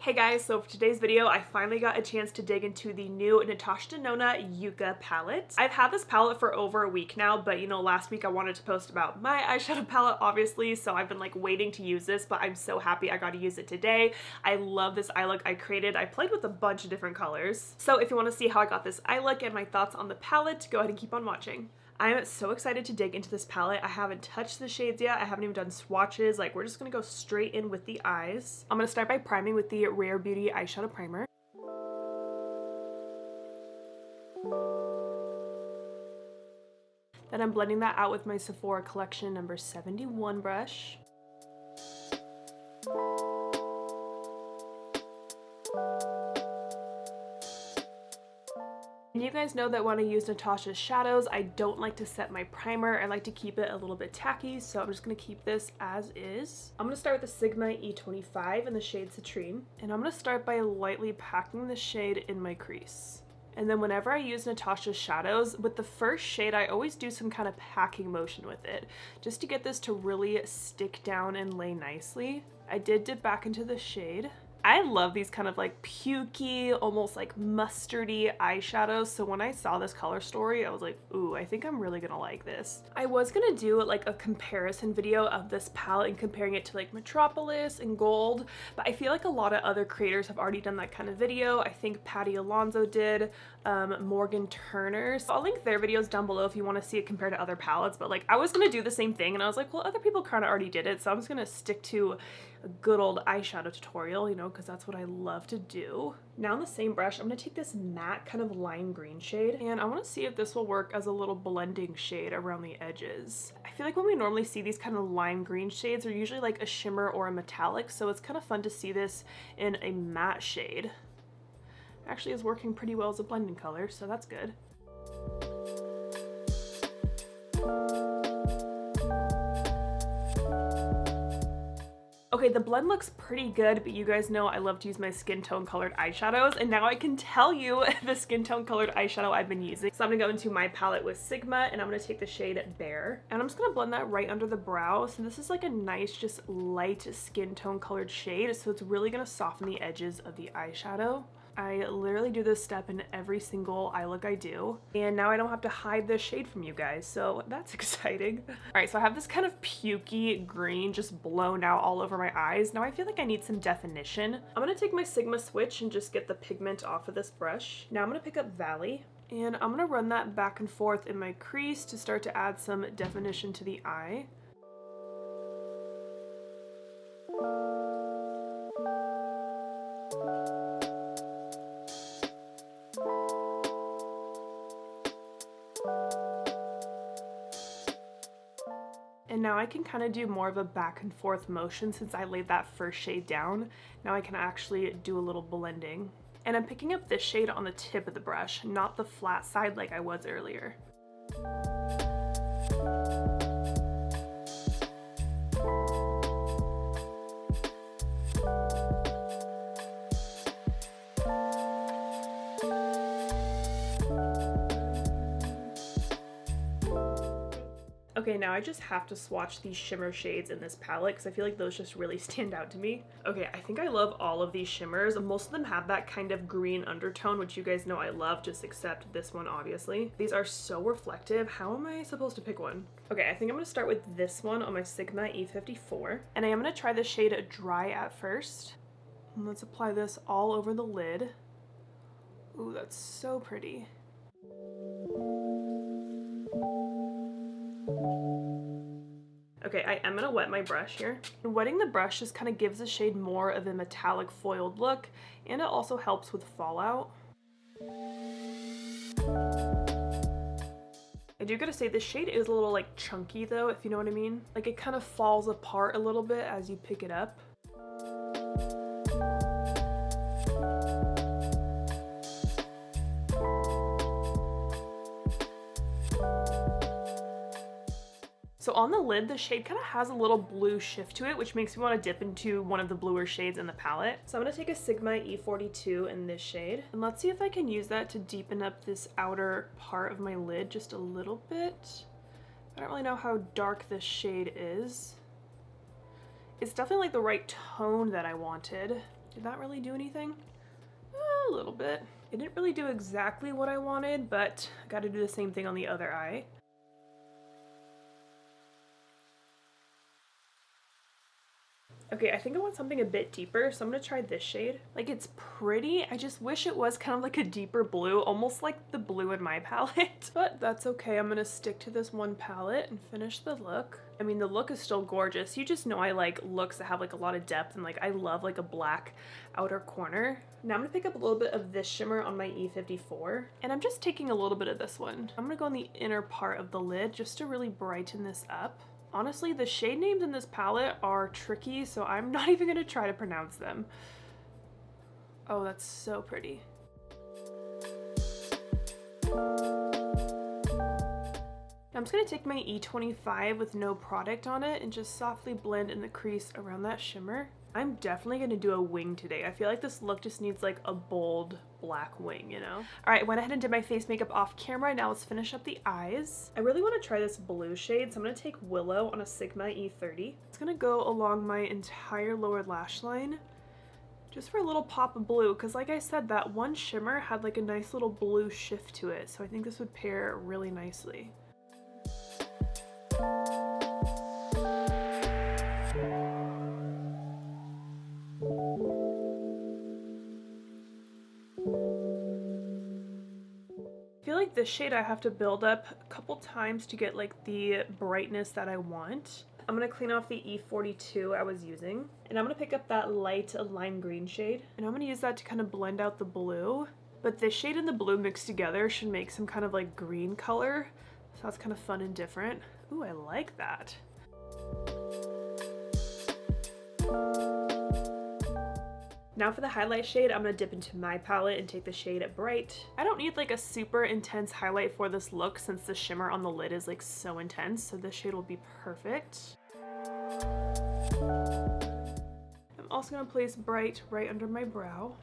Hey guys, so for today's video, I finally got a chance to dig into the new Natasha Denona YUCCA palette. I've had this palette for over a week now, but you know, last week I wanted to post about my eyeshadow palette, obviously, so I've been like waiting to use this, but I'm so happy I got to use it today. I love this eye look I created. I played with a bunch of different colors. So if you want to see how I got this eye look and my thoughts on the palette, go ahead and keep on watching. I am so excited to dig into this palette. I haven't touched the shades yet. I haven't even done swatches. Like, we're just gonna go straight in with the eyes. I'm gonna start by priming with the Rare Beauty eyeshadow primer. Then I'm blending that out with my Sephora collection number 71 brush. And you guys know that when I use Natasha's shadows, I don't like to set my primer. I like to keep it a little bit tacky, so I'm just going to keep this as is. I'm going to start with the Sigma E25 in the shade Citrine, and I'm going to start by lightly packing the shade in my crease. And then whenever I use Natasha's shadows, with the first shade, I always do some kind of packing motion with it, just to get this to really stick down and lay nicely. I did dip back into the shade. I love these kind of like pukey, almost like mustardy eyeshadows. So when I saw this color story, I was like, ooh, I think I'm really gonna like this. I was gonna do like a comparison video of this palette and comparing it to like Metropolis and Gold, but I feel like a lot of other creators have already done that kind of video. I think Patty Alonso did, Morgan Turner. So I'll link their videos down below if you want to see it compared to other palettes, but like I was gonna do the same thing and I was like, well, other people kind of already did it, so I'm just gonna stick to a good old eyeshadow tutorial, you know, because that's what I love to do. Now on the same brush, I'm going to take this matte kind of lime green shade, and I want to see if this will work as a little blending shade around the edges. I feel like when we normally see these kind of lime green shades, they're usually like a shimmer or a metallic, so it's kind of fun to see this in a matte shade. Actually is working pretty well as a blending color, so that's good. Okay, the blend looks pretty good, but you guys know I love to use my skin tone colored eyeshadows, and now I can tell you the skin tone colored eyeshadow I've been using. So I'm gonna go into my palette with Sigma, and I'm gonna take the shade Bare, and I'm just gonna blend that right under the brow. So this is like a nice, just light skin tone colored shade, so it's really gonna soften the edges of the eyeshadow. I literally do this step in every single eye look I do, and now I don't have to hide this shade from you guys, so that's exciting. All right, so I have this kind of pukey green just blown out all over my eyes. Now I feel like I need some definition. I'm gonna take my Sigma switch and just get the pigment off of this brush. Now I'm gonna pick up Valley, and I'm gonna run that back and forth in my crease to start to add some definition to the eye. And now I can kind of do more of a back and forth motion since I laid that first shade down. Now I can actually do a little blending. And I'm picking up this shade on the tip of the brush, not the flat side like I was earlier. Okay, now I just have to swatch these shimmer shades in this palette because I feel like those just really stand out to me. Okay, I think I love all of these shimmers. Most of them have that kind of green undertone, which you guys know I love, just except this one, obviously. These are so reflective. How am I supposed to pick one? Okay, I think I'm gonna start with this one on my Sigma E54. And I am gonna try the shade Dry at first. And let's apply this all over the lid. Ooh, that's so pretty. Okay, I am gonna wet my brush here. And wetting the brush just kind of gives the shade more of a metallic foiled look, and it also helps with fallout. I do gotta say, this shade is a little like chunky though, if you know what I mean. Like it kind of falls apart a little bit as you pick it up. So on the lid, the shade kind of has a little blue shift to it, which makes me want to dip into one of the bluer shades in the palette. So I'm going to take a Sigma E42 in this shade, and let's see if I can use that to deepen up this outer part of my lid just a little bit. I don't really know how dark this shade is. It's definitely like the right tone that I wanted. Did that really do anything? A little bit. It didn't really do exactly what I wanted, but I got to do the same thing on the other eye. Okay, I think I want something a bit deeper, so I'm gonna try this shade. Like, it's pretty, I just wish it was kind of like a deeper blue, almost like the blue in my palette. But that's okay, I'm gonna stick to this one palette and finish the look. I mean, the look is still gorgeous. You just know I like looks that have like a lot of depth, and like I love like a black outer corner. Now I'm gonna pick up a little bit of this shimmer on my E54, and I'm just taking a little bit of this one. I'm gonna go on the inner part of the lid just to really brighten this up. Honestly, the shade names in this palette are tricky, so I'm not even gonna try to pronounce them. Oh, that's so pretty. I'm just gonna take my E25 with no product on it and just softly blend in the crease around that shimmer. I'm definitely gonna do a wing today. I feel like this look just needs like a bold black wing, you know? All right, went ahead and did my face makeup off camera. Now let's finish up the eyes. I really wanna try this blue shade, so I'm gonna take Willow on a Sigma E30. It's gonna go along my entire lower lash line, just for a little pop of blue, because like I said, that one shimmer had like a nice little blue shift to it, so I think this would pair really nicely. I feel like this shade I have to build up a couple times to get like the brightness that I want. I'm gonna clean off the E42 I was using, and I'm gonna pick up that light lime green shade, and I'm gonna use that to kind of blend out the blue. But this shade and the blue mixed together should make some kind of like green color, so that's kind of fun and different. Ooh, I like that. Now for the highlight shade, I'm gonna dip into my palette and take the shade Bright. I don't need like a super intense highlight for this look since the shimmer on the lid is like so intense, so this shade will be perfect. I'm also gonna place Bright right under my brow.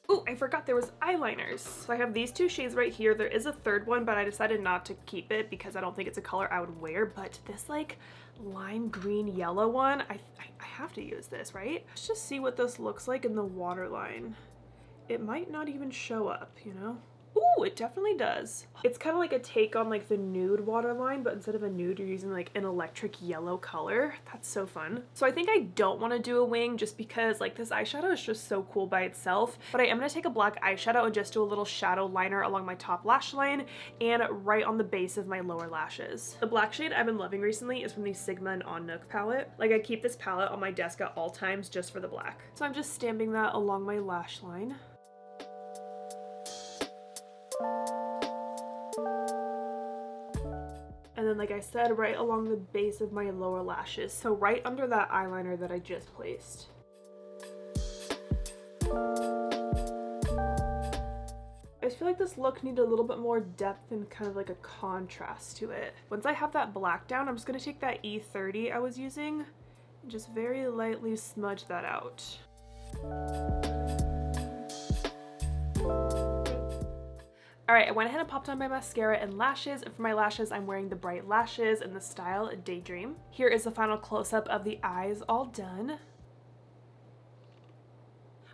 Ooh, I forgot there was eyeliners. So I have these two shades right here. There is a third one, but I decided not to keep it because I don't think it's a color I would wear, but this like lime green yellow one, I have to use this, right? Let's just see what this looks like in the waterline. It might not even show up, you know? Ooh, it definitely does. It's kind of like a take on like the nude waterline, but instead of a nude, you're using like an electric yellow color. That's so fun. So I think I don't want to do a wing just because like this eyeshadow is just so cool by itself, but I am going to take a black eyeshadow and just do a little shadow liner along my top lash line and right on the base of my lower lashes. The black shade I've been loving recently is from the Sigma and On Nook palette. Like I keep this palette on my desk at all times just for the black. So I'm just stamping that along my lash line. And then, like I said, right along the base of my lower lashes. So right under that eyeliner that I just placed. I just feel like this look needed a little bit more depth and kind of like a contrast to it. Once I have that black down, I'm just going to take that E30 I was using and just very lightly smudge that out. Alright, I went ahead and popped on my mascara and lashes, and for my lashes I'm wearing the Bright Lashes in the style Daydream. Here is the final close-up of the eyes all done.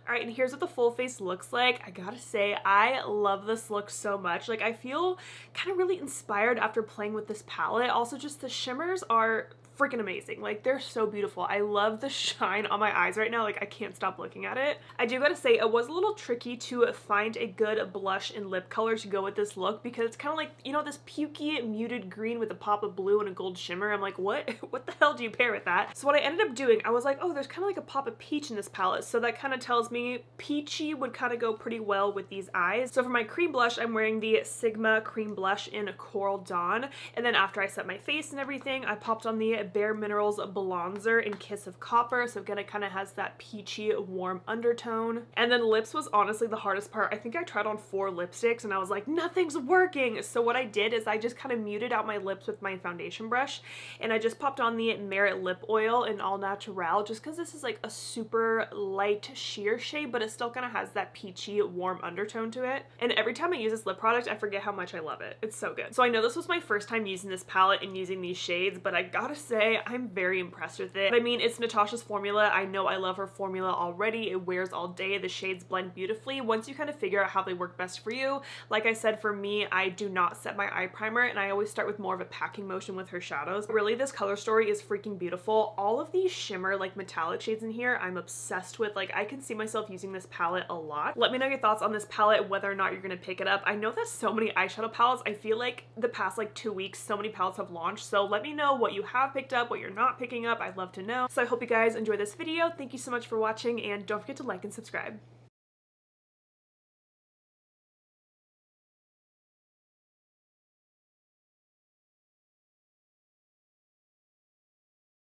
Alright, and here's what the full face looks like. I gotta say, I love this look so much. Like, I feel kind of really inspired after playing with this palette. Also, just the shimmers are freaking amazing. Like, they're so beautiful. I love the shine on my eyes right now. Like, I can't stop looking at it. I do gotta say, it was a little tricky to find a good blush and lip color to go with this look because it's kind of like, you know, this pukey muted green with a pop of blue and a gold shimmer. I'm like, what the hell do you pair with that? So what I ended up doing, I was like, oh, there's kind of like a pop of peach in this palette. So that kind of tells me peachy would kind of go pretty well with these eyes. So for my cream blush, I'm wearing the Sigma cream blush in Coral Dawn. And then after I set my face and everything, I popped on the bareMinerals blonzer in Kiss of Copper. So again, it kind of has that peachy warm undertone. And then lips was honestly the hardest part. I think I tried on 4 lipsticks and I was like, nothing's working. So what I did is I just kind of muted out my lips with my foundation brush, and I just popped on the Merit lip oil in All Naturel just because this is like a super light sheer shade, but it still kind of has that peachy warm undertone to it. And every time I use this lip product, I forget how much I love it. It's so good. So I know this was my first time using this palette and using these shades, but I gotta say, say I'm very impressed with it. But I mean, it's Natasha's formula. I know I love her formula already. It wears all day. The shades blend beautifully once you kind of figure out how they work best for you. Like I said, for me, I do not set my eye primer, and I always start with more of a packing motion with her shadows. Really, this color story is freaking beautiful. All of these shimmer like metallic shades in here I'm obsessed with. Like, I can see myself using this palette a lot. Let me know your thoughts on this palette, whether or not you're gonna pick it up. I know that so many eyeshadow palettes, I feel like the past like 2 weeks so many palettes have launched, so let me know what you have picked up, what you're not picking up. I'd love to know. So I hope you guys enjoyed this video. Thank you so much for watching, and don't forget to like and subscribe.